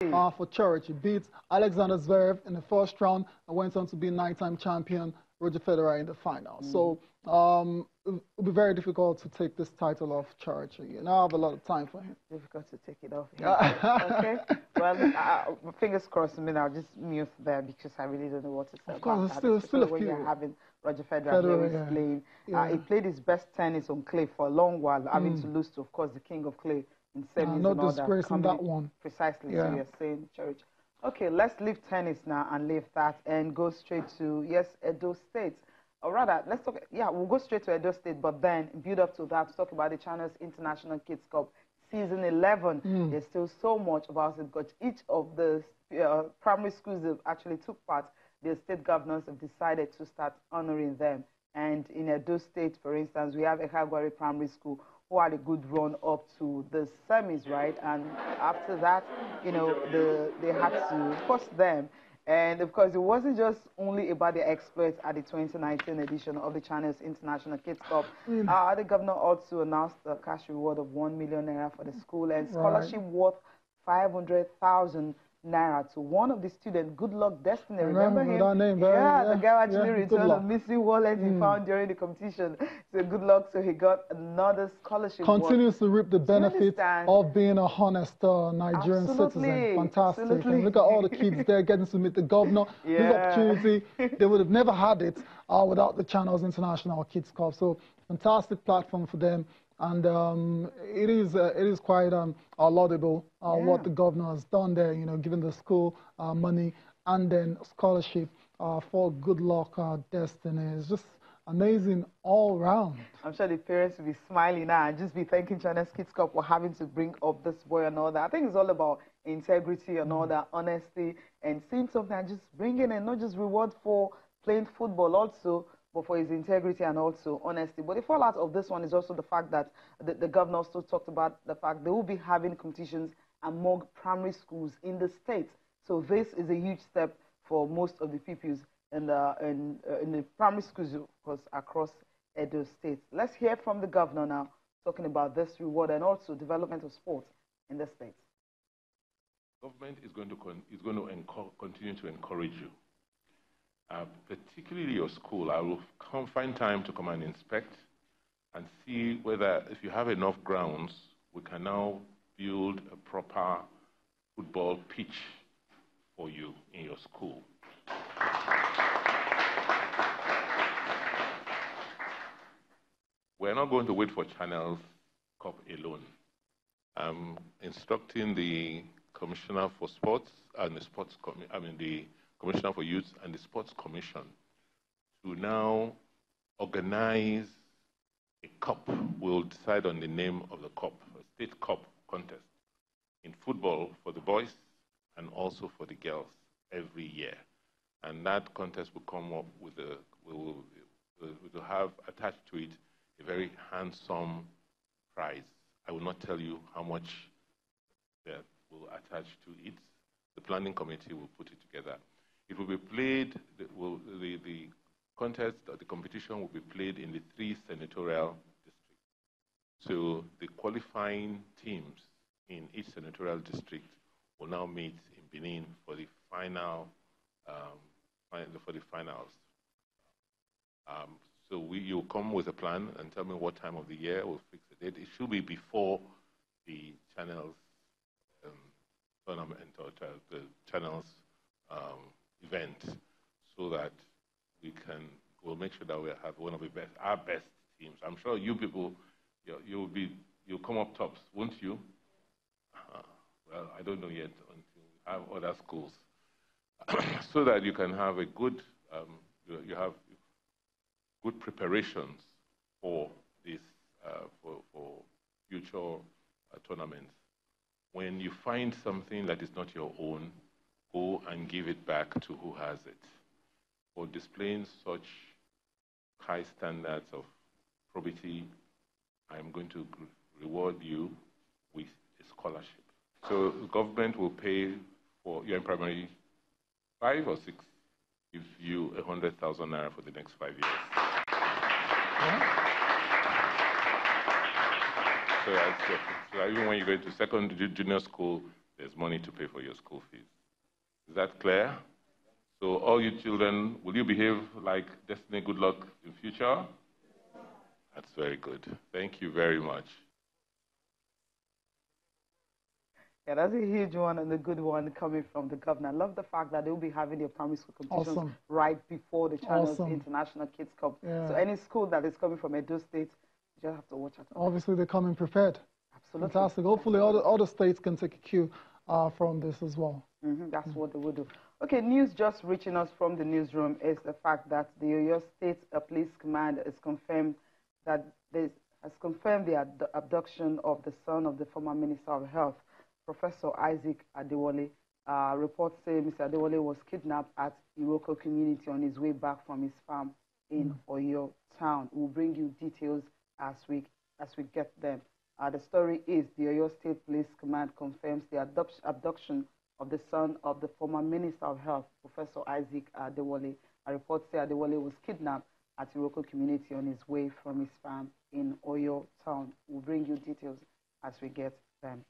for Church. He beat Alexander Zverev in the first round and went on to be nine-time champion Roger Federer in the final. So it'll be very difficult to take this title off Church. You now have a lot of time for him. Difficult to take it off him. Okay. Well, fingers crossed. I mean, I'll just mute there because I really don't know what to say. Of course, it's still a when few. you're having Roger Federer playing. He played his best tennis on clay for a long while, having to lose to, of course, the king of clay in semis no and all disgracing that one. Precisely. So you're saying, Church. Okay, let's leave tennis now and leave that and go straight to, Edo State. Or rather, let's talk, we'll go straight to Edo State, but then build up to that, talk about the China's International Kids Cup Season 11. There's still so much about it, because each of the primary schools that actually took part, the state governors have decided to start honoring them. And in Edo State, for instance, we have Ekagwari Primary School, who had a good run up to the semis, right? And after that, you know, they had to post them. And of course, it wasn't just only about the exploits at the 2019 edition of the China's International Kids Cup. The governor also announced a cash reward of 1 million naira for the school and scholarship worth 500,000 naira to one of the students, Good Luck Destiny. Remember him? That name, the guy actually returned a missing wallet he found during the competition. So good luck. So he got another scholarship. Continues to reap the benefits of being a honest Nigerian citizen. Fantastic. And look at all the kids there getting to meet the governor. This opportunity, they would have never had it without the Channel's International Kids Cup. So fantastic platform for them. And it is quite laudable what the governor has done there, you know, giving the school money and then scholarship for Good Luck Destiny. It's just amazing all round. I'm sure the parents will be smiling now and just be thanking China's Kids Cup for having to bring up this boy and all that. I think it's all about integrity and all that, honesty, and seeing something and just bringing in not just reward for playing football also, but for his integrity and also honesty. But the fallout of this one is also the fact that the governor also talked about the fact they will be having competitions among primary schools in the state. So this is a huge step for most of the pupils in the primary schools, of course, across Edo State. Let's hear from the governor now, talking about this reward and also development of sports in the state. Government is going to continue to encourage you. Particularly your school. I will find time to come and inspect and see whether, if you have enough grounds, we can now build a proper football pitch for you in your school. We're not going to wait for Channels Cup alone. I'm instructing the Commissioner for Sports and the Commissioner for Youth and the Sports Commission to now organize a cup. We'll decide on the name of the cup, a state cup contest in football for the boys and also for the girls every year. And that contest will come up with we'll have attached to it a very handsome prize. I will not tell you how much that will attach to it. The planning committee will put it together. It will be played, the contest, the competition will be played in the 3 senatorial districts. So the qualifying teams in each senatorial district will now meet in Benin for the finals. So you'll come with a plan and tell me what time of the year. We'll fix the date. It should be before the Channels tournament or the Channels event, so that we'll make sure that we have one of our best teams. I'm sure you people, you'll come up tops, won't you? Well, I don't know yet until we have other schools, so that you can have a good, you have good preparations for this, for future tournaments. When you find something that is not your own, go and give it back to who has it. For displaying such high standards of probity, I am going to reward you with a scholarship. So the government will pay for, you're in primary 5 or 6, give you 100,000 naira for the next 5 years. So even when you go into secondary junior school, there's money to pay for your school fees. Is that clear? So all you children, will you behave like Destiny Good Luck in future? That's very good. Thank you very much. Yeah, that's a huge one and a good one coming from the governor. I love the fact that they'll be having their primary school competitions right before the Channels International Kids Cup. Yeah. So any school that is coming from Edo State, you just have to watch out. Obviously, they're coming prepared. Absolutely. Fantastic. Hopefully, other states can take a cue from this as well. That's what they will do. Okay, news just reaching us from the newsroom is the fact that the Oyo State Police Command has confirmed the abduction of the son of the former Minister of Health, Professor Isaac Adewale. Reports say Mr. Adewale was kidnapped at Iroko community on his way back from his farm in Oyo town. We'll bring you details as we get them. The story is the Oyo State Police Command confirms the abduction of the son of the former Minister of Health, Professor Isaac Adewale. Reports say Adewale was kidnapped at Iroko community on his way from his farm in Oyo town. We'll bring you details as we get them.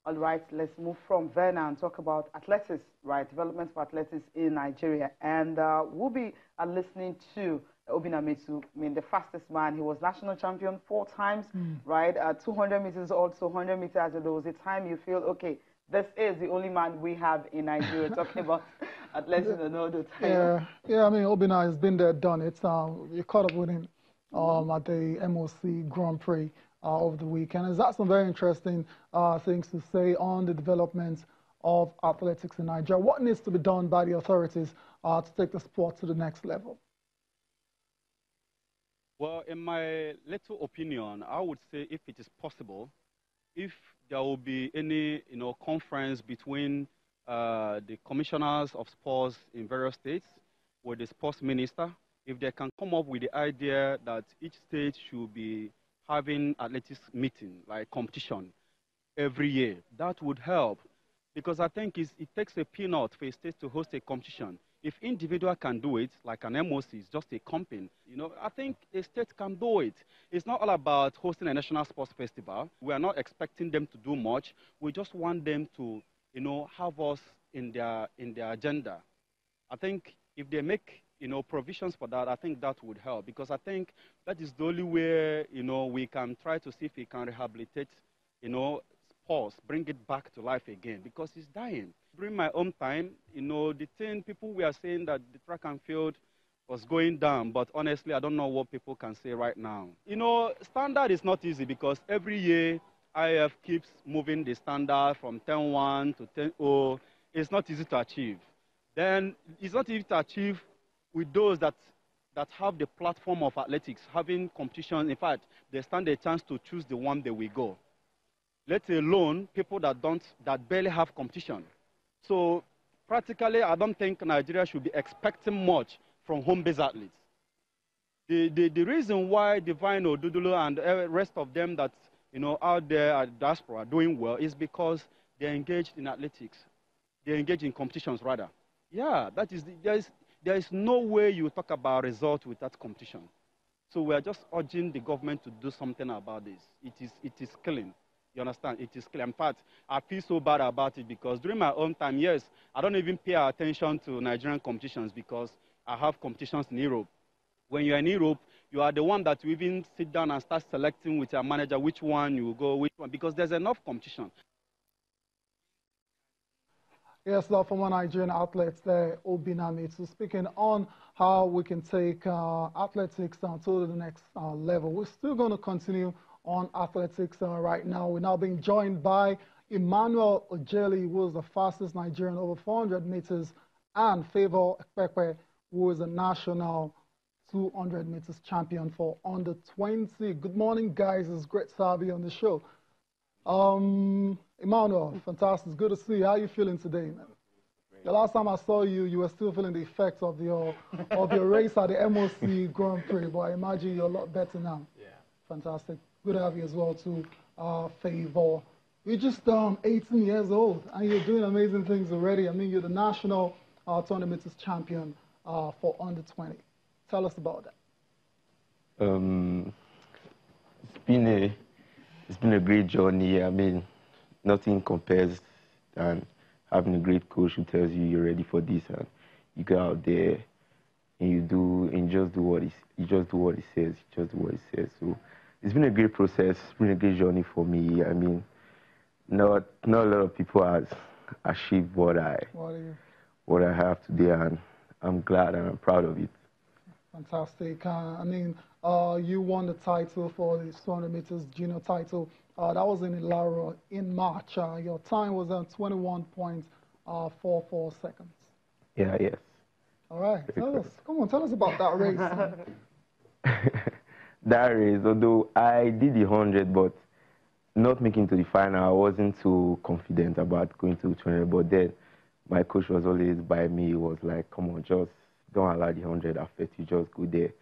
All right, let's move from there now and talk about athletics, right? Development for athletics in Nigeria. And we'll be listening to Obinametu, the fastest man. He was national champion 4 times, right? 200 meters, also 100 meters. There was a time you feel, okay, this is the only man we have in Nigeria talking about athletics and all the time. Yeah, I mean, Obina has been there, done it. You caught up with him at the MOC Grand Prix over the weekend. He's got some very interesting things to say on the development of athletics in Nigeria. What needs to be done by the authorities to take the sport to the next level? Well, in my little opinion, I would say if it is possible, if there will be any conference between the commissioners of sports in various states with the sports minister, if they can come up with the idea that each state should be having athletics meeting, like competition, every year, that would help. Because I think it takes a peanut for a state to host a competition. If individual can do it, like an MOC, it's just a company, I think a state can do it. It's not all about hosting a national sports festival. We are not expecting them to do much. We just want them to, have us in their agenda. I think if they make, provisions for that, I think that would help. Because I think that is the only way, we can try to see if we can rehabilitate, sports, bring it back to life again, because it's dying. During my own time, the thing people were saying that the track and field was going down, but honestly, I don't know what people can say right now. Standard is not easy because every year IF keeps moving the standard from 10-1 to 10-0. It's not easy to achieve. Then it's not easy to achieve with those that have the platform of athletics, having competition. In fact, they stand a chance to choose the one they will go. Let alone people that barely have competition. So practically, I don't think Nigeria should be expecting much from home-based athletes. The reason why Divine Odudulu and the rest of them that out there at diaspora are doing well is because they're engaged in athletics. They're engaged in competitions rather. Yeah, there is no way you talk about results without competition. So we are just urging the government to do something about this. It is killing. You understand? It is clear. In fact, I feel so bad about it because during my own time, yes, I don't even pay attention to Nigerian competitions because I have competitions in Europe. When you're in Europe, you are the one that you even sit down and start selecting with your manager which one you will go, which one, because there's enough competition. Yes, the former Nigerian athletes there, Obinametu, speaking on how we can take athletics to the next level. We're still going to continue on athletics right now. We're now being joined by Emmanuel Ojeli, who is the fastest Nigerian over 400 meters, and Favor Ekpekpe, who is a national 200 meters champion for under 20. Good morning, guys. It's great to have you on the show. Emmanuel, fantastic. It's good to see you. How are you feeling today, man? The last time I saw you, you were still feeling the effects of your race at the MOC Grand Prix, but I imagine you're a lot better now. Yeah. Fantastic. Good to have you as well, too, Favor. You're just 18 years old, and you're doing amazing things already. I mean, you're the national 200 meters champion for under 20. Tell us about that. It's been a great journey. I mean, nothing compares and having a great coach who tells you you're ready for this, and you go out there and you just do what he says. So it's been a great process. It's been a great journey for me. I mean, not a lot of people has achieved what I have today, and I'm glad and I'm proud of it. Fantastic. I mean, you won the title for the 200 meters junior title. That was in Ilaro in March. Your time was 21.44 seconds. Yeah, yes. All right. Tell us about that race. That race, although I did the 100, but not making to the final, I wasn't too confident about going to the 200. But then my coach was always by me. He was like, come on, just don't allow the 100 affect you. Just go there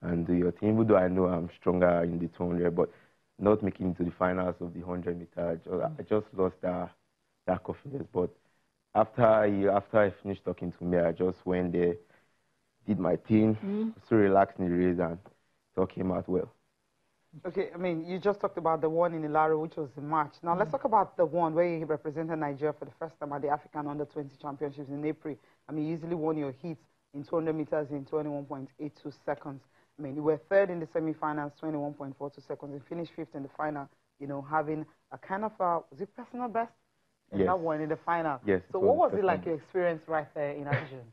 and do your thing. Even though I know I'm stronger in the 200, but not making it to the finals of the 100 meter, I just lost that confidence. But after I finished talking to me, I just went there, did my thing, so relaxed in the race, and it all came out well. Okay, I mean, you just talked about the one in Ilaro, which was in March. Now, let's talk about the one where you represented Nigeria for the first time at the African Under-20 Championships in April. I mean, you easily won your heat in 200 meters in 21.82 seconds. I mean, you were third in the semifinals, 21.42 seconds, and finished fifth in the final, you know, having a kind of, was it personal best? And yes. That one in the final. Yes. So what was it like, your experience right there in Abidjan?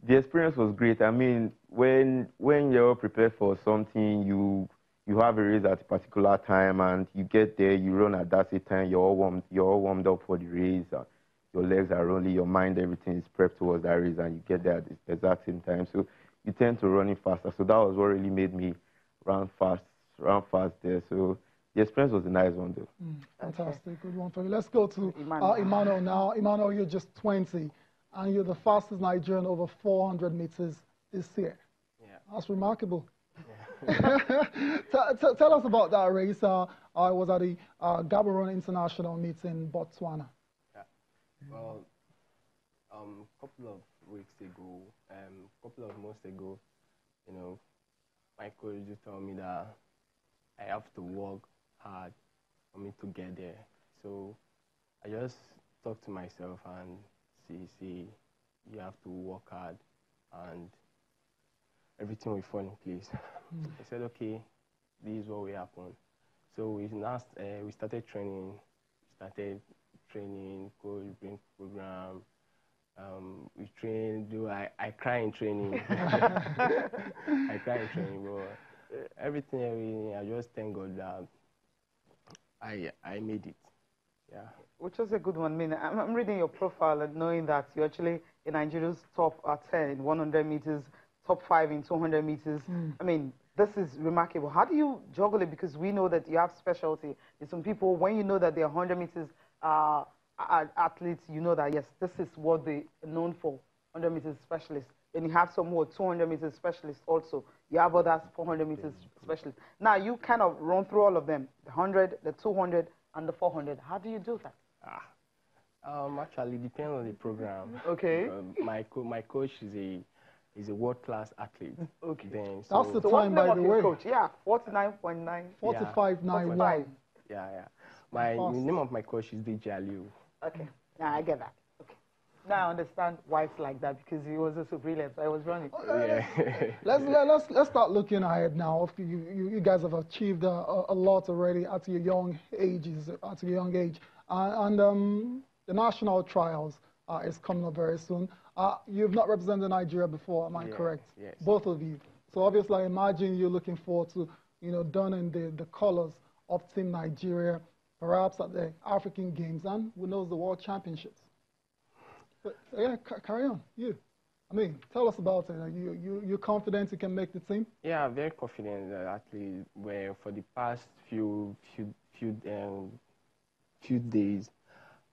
The experience was great. I mean, when you're prepared for something, you have a race at a particular time, and you get there, you run at that same time, you're all warmed up for the race, your legs are rolling, your mind, everything is prepped towards that race, and you get there at the exact same time. So you tend to run it faster. So that was what really made me run fast there. So the experience was a nice one, though. Fantastic, good one for you. Let's go to Emmanuel now. Emmanuel, you're just 20, and you're the fastest Nigerian over 400 meters this year. Yeah. That's remarkable. Yeah. Tell us about that race. I was at the Gaborone International meet in Botswana. Yeah. Well, a couple of weeks ago, couple of months ago, you know, my coach just told me that I have to work hard for me to get there. So I just talked to myself and see, you have to work hard and everything will fall in place. I said, okay, this is what will happen. So we started training. Coach bring program. We train. I cry in training. I cry in training, but everything. I just thank God that I made it. Yeah. Which was a good one. I mean, I'm reading your profile and knowing that you're actually in Nigeria's top 10 in 100 meters, top 5 in 200 meters. I mean, this is remarkable. How do you juggle it? Because we know that you have specialty. There's some people, when you know that they're 100 meters athletes, you know that, yes, this is what they're known for, 100 meters specialists. Then you have some more 200 meters specialists also. You have others 400 meters specialists. Now, you kind of run through all of them, the 100, the 200, and the 400. How do you do that? Actually, depends on the program. Okay. My coach is a world-class athlete. Okay. Then, that's the time, by the way. Coach? Yeah, 49.9. 45.91. Yeah. The name of my coach is DJ Aliu. Okay. Now I get that. Okay. Now I understand why it's like that, because he was so brilliant. I was running. Yeah. let's start looking ahead now. You guys have achieved a lot already at your young ages. The national trials is coming up very soon. You've not represented Nigeria before, am I correct? Yes. Both of you. So obviously, I imagine you're looking forward to, donning the colors of Team Nigeria, perhaps at the African Games, and who knows, the World Championships. But yeah, carry on. I mean, tell us about it. You're confident you can make the team? Yeah, very confident. Actually, where for the past few days,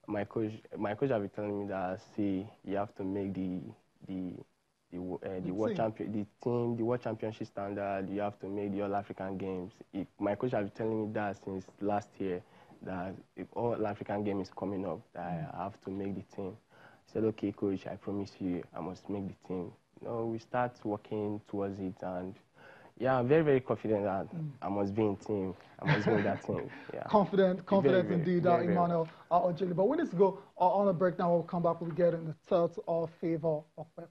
my coach have been telling me that, see, you have to make the world championship standard. You have to make the All African Games. My coach have been telling me that since last year, that if All African Games is coming up, that I have to make the team. I said, okay, coach, I promise you, I must make the team. We start working towards it, and Yeah, I'm very, very confident that I must be in team. I must be in that team. Yeah. Confident indeed, Emmanuel Ojili. But we need to go on a break now. We'll come back. We'll get in the third favor of Pepe.